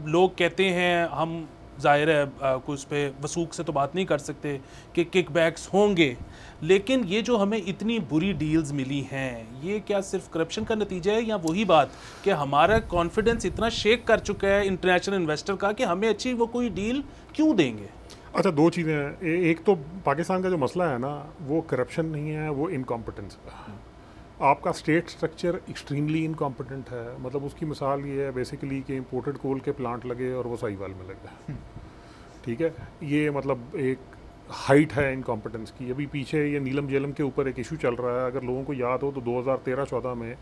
लोग कहते हैं हम ज़ाहिर है कुछ पे वसूख से तो बात नहीं कर सकते कि किकबैक्स होंगे, लेकिन ये जो हमें इतनी बुरी डील्स मिली हैं ये क्या सिर्फ करप्शन का नतीजा है या वही बात कि हमारा कॉन्फिडेंस इतना शेक कर चुका है इंटरनेशनल इन्वेस्टर का कि हमें अच्छी वो कोई डील क्यों देंगे? अच्छा, दो चीज़ें हैं। एक तो पाकिस्तान का जो मसला है ना, वो करप्शन नहीं है, वो इनकॉम्पिटेंस है। आपका स्टेट स्ट्रक्चर एक्सट्रीमली इनकॉम्पिटेंट है। मतलब उसकी मिसाल ये है बेसिकली कि इंपोर्टेड कोल के प्लांट लगे और वो साहिवाल में लगे। ठीक है, ये मतलब एक हाइट है इनकॉम्पिटेंस की। अभी पीछे ये नीलम जेलम के ऊपर एक इशू चल रहा है, अगर लोगों को याद हो तो 2013-14 में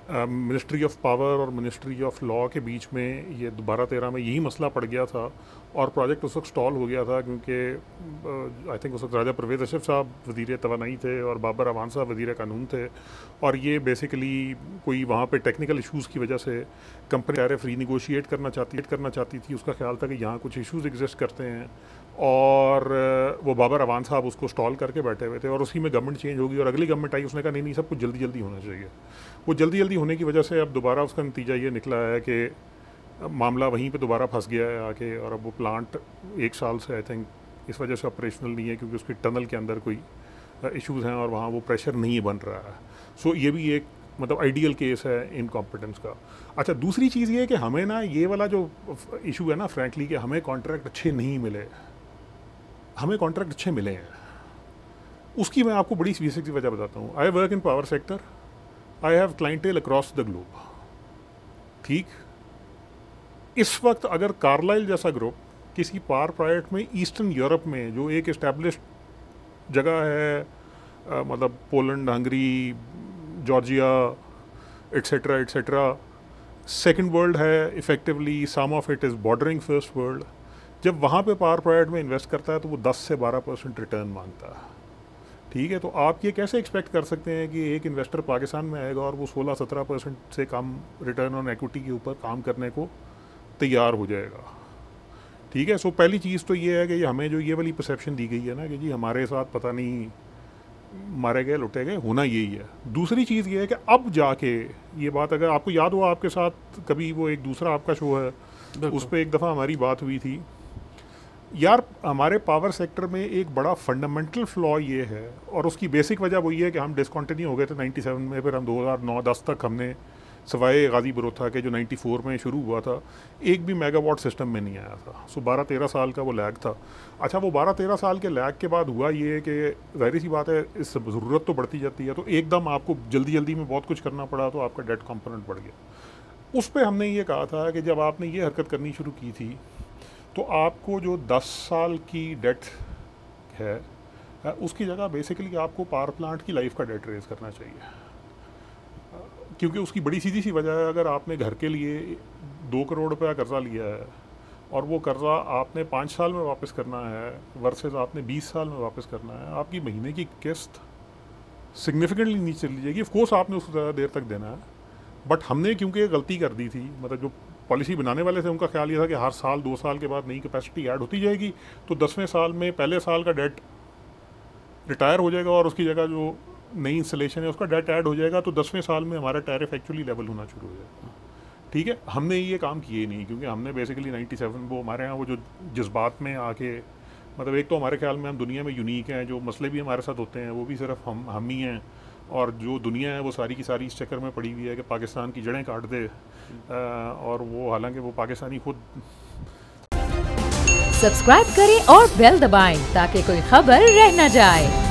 मिनिस्ट्री ऑफ पावर और मिनिस्ट्री ऑफ लॉ के बीच में ये 12-13 में यही मसला पड़ गया था और प्रोजेक्ट उस वक्त स्टॉल हो गया था क्योंकि आई थिंक उस वक्त राजा परवेज़ अशरफ साहब वज़ीर तवानाई थे और बाबर अवान साहब वज़ीर कानून थे। और ये बेसिकली कोई वहाँ पे टेक्निकल इश्यूज़ की वजह से कंपनी टैरिफ रीनिगोशिएट करना चाहती थी। उसका ख्याल था कि यहाँ कुछ इशूज़ एग्जिस्ट करते हैं और वो बाबर अवान साहब उसको स्टॉल करके बैठे हुए थे और उसी में गवर्नमेंट चेंज होगी और अगली गवर्नमेंट आई, उसने कहा नहीं सब कुछ जल्दी जल्दी होना चाहिए। वो जल्दी जल्दी होने की वजह से अब दोबारा उसका नतीजा ये निकला है कि मामला वहीं पे दोबारा फंस गया है आके, और अब वो प्लांट 1 साल से आई थिंक इस वजह से ऑपरेशनल नहीं है क्योंकि उसके टनल के अंदर कोई इश्यूज़ हैं और वहाँ वो प्रेशर नहीं बन रहा है। सो ये भी एक मतलब आइडियल केस है इनकॉम्पिटेंस का। अच्छा, दूसरी चीज़ ये है कि हमें ना ये वाला जो इशू है ना फ्रैंकली कि हमें कॉन्ट्रैक्ट अच्छे नहीं मिले, हमें कॉन्ट्रैक्ट अच्छे मिले हैं, उसकी मैं आपको बड़ी बेसिक वजह बताता हूँ। I work in power sector, I have clientele across the globe. ठीक, इस वक्त अगर कार्लाइल जैसा ग्रुप किसी पावर प्रोजेक्ट में ईस्टर्न यूरोप में जो एक इस्टेब्लिश्ड जगह है मतलब Poland, Hungary, Georgia etcetera etcetera, second world है effectively, some of it is bordering first world, जब वहाँ पे पावर प्रोजेक्ट में इन्वेस्ट करता है तो वो 10 से 12% रिटर्न मांगता है। ठीक है, तो आप ये कैसे एक्सपेक्ट कर सकते हैं कि एक इन्वेस्टर पाकिस्तान में आएगा और वो 16-17% से कम रिटर्न ऑन इक्विटी के ऊपर काम करने को तैयार हो जाएगा? ठीक है, सो पहली चीज़ तो ये है कि हमें जो ये वाली परसेप्शन दी गई है ना कि जी हमारे साथ पता नहीं मारे गए लुटे गए, होना यही है। दूसरी चीज़ ये है कि अब जाके ये बात, अगर आपको याद हो आपके साथ कभी वो एक दूसरा आपका शो है उस पर एक दफ़ा हमारी बात हुई थी यार, हमारे पावर सेक्टर में एक बड़ा फंडामेंटल फ्लॉ ये है और उसकी बेसिक वजह वही है कि हम डिसकंटिन्यू हो गए थे 97 में, फिर हम 2009-10 तक हमने सवाए गाजी बरोथा के जो 94 में शुरू हुआ था एक भी मेगावाट सिस्टम में नहीं आया था। सो 12-13 साल का वो लैग था। अच्छा, वो 12-13 साल के लैग के बाद हुआ ये कि ज़ाहिर सी बात है इस ज़रूरत तो बढ़ती जाती है, तो एकदम आपको जल्दी जल्दी में बहुत कुछ करना पड़ा तो आपका डेट कंपोनेंट बढ़ गया। उस पर हमने ये कहा था कि जब आपने ये हरकत करनी शुरू की थी तो आपको जो 10 साल की डेट है उसकी जगह बेसिकली आपको पावर प्लांट की लाइफ का डेट रेज करना चाहिए, क्योंकि उसकी बड़ी सीधी सी वजह है, अगर आपने घर के लिए 2 करोड़ रुपया कर्ज़ा लिया है और वो कर्ज़ा आपने 5 साल में वापस करना है वर्सेस आपने 20 साल में वापस करना है, आपकी महीने की किस्त सिग्निफिकेंटली नीचे चली जाएगी। ऑफकोर्स आपने उसको ज़्यादा देर तक देना है, बट हमने क्योंकि गलती कर दी थी, मतलब जो पॉलिसी बनाने वाले थे उनका ख्याल ये था कि हर साल 2 साल के बाद नई कैपेसिटी ऐड होती जाएगी, तो 10वें साल में पहले साल का डेट रिटायर हो जाएगा और उसकी जगह जो नई इंस्टॉलेशन है उसका डेट ऐड हो जाएगा, तो 10वें साल में हमारा टैरिफ एक्चुअली लेवल होना शुरू हो जाएगा। ठीक है, हमने ये काम किए नहीं क्योंकि हमने बेसिकली 97 वो हमारे यहाँ वो जो जज्बात में आके, मतलब एक तो हमारे ख्याल में हम दुनिया में यूनिक हैं, जो मसले भी हमारे साथ होते हैं वो भी सिर्फ हम ही हैं, और जो दुनिया है वो सारी की सारी इस चक्कर में पड़ी हुई है कि पाकिस्तान की जड़ें काट दे, और वो हालांकि वो पाकिस्तानी खुद। सब्सक्राइब करें और बेल दबाएं ताकि कोई खबर रह न जाए।